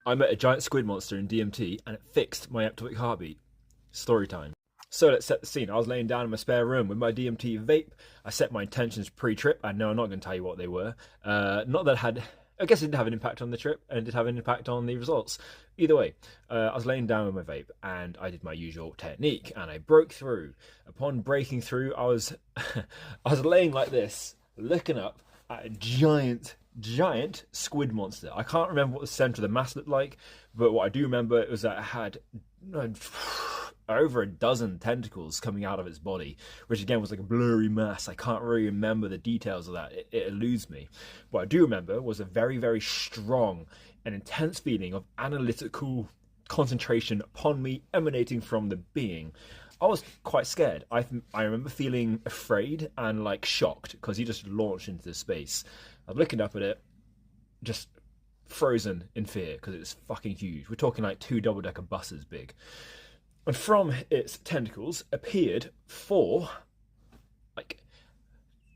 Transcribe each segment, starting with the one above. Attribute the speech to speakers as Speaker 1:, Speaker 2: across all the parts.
Speaker 1: I met a giant squid monster in DMT and it fixed my ectopic heartbeat. Story time. So let's set the scene. I was laying down in my spare room with my DMT vape. I set my intentions pre-trip, and no, I'm not going to tell you what they were. Not that it had, I guess it did have an impact on the trip, and it did have an impact on the results. Either way, I was laying down with my vape, and I did my usual technique, and I broke through. Upon breaking through, I was, I was laying like this, looking up at a giant squid monster. I can't remember what the center of the mass looked like, but what I do remember was that it had over a dozen tentacles coming out of its body, which again was like a blurry mass. I can't really remember the details of that. It eludes me. What I do remember was a very, very strong and intense feeling of analytical concentration upon me emanating from the being. I was quite scared. I remember feeling afraid and like shocked because he just launched into space. I'm looking up at it, just frozen in fear because it's fucking huge. We're talking like 2 double-decker buses big. And from its tentacles appeared 4 like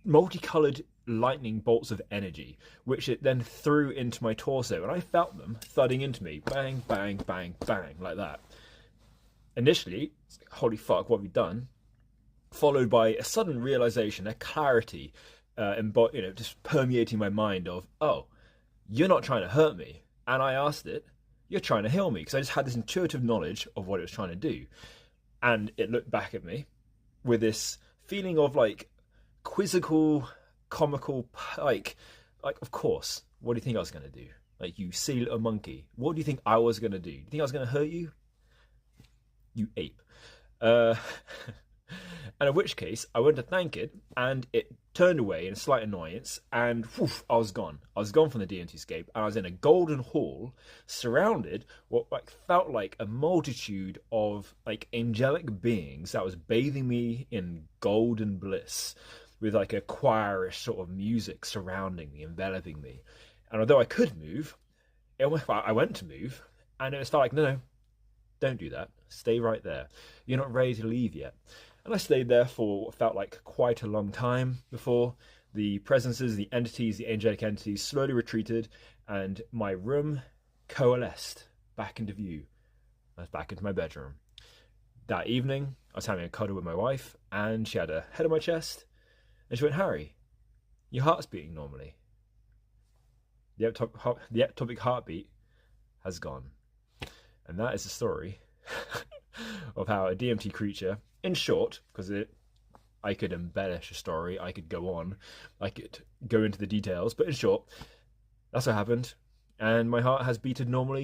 Speaker 1: multicolored lightning bolts of energy, which it then threw into my torso, and I felt them thudding into me, bang, bang, bang, bang, like that. Initially, holy fuck, what have we done? Followed by a sudden realization, a clarity, just permeating my mind of, oh, you're not trying to hurt me. And I asked it, you're trying to heal me, because I just had this intuitive knowledge of what it was trying to do. And it looked back at me with this feeling of like quizzical, comical, like of course, what do you think I was going to do? Like, you silly little monkey, what do you think I was going to do? Do you think I was going to hurt you? You ape. And in which case, I went to thank it, and it turned away in a slight annoyance, and whoof, I was gone. I was gone from the DMT scape, and I was in a golden hall, surrounded what felt like a multitude of like angelic beings that was bathing me in golden bliss, with like a choirish sort of music surrounding me, enveloping me. And although I could move, I went to move, and it was felt like, no, don't do that. Stay right there. You're not ready to leave yet. And I stayed there for what felt like quite a long time before the presences, the entities, the angelic entities slowly retreated, and my room coalesced back into view. I was back into my bedroom. That evening, I was having a cuddle with my wife, and she had her head on my chest, and she went, Harry, your heart's beating normally. The ectopic heartbeat has gone. And that is the story of how a DMT creature, in short, because I could embellish a story, I could go on, I could go into the details, but in short, that's what happened. And my heart has beaten normally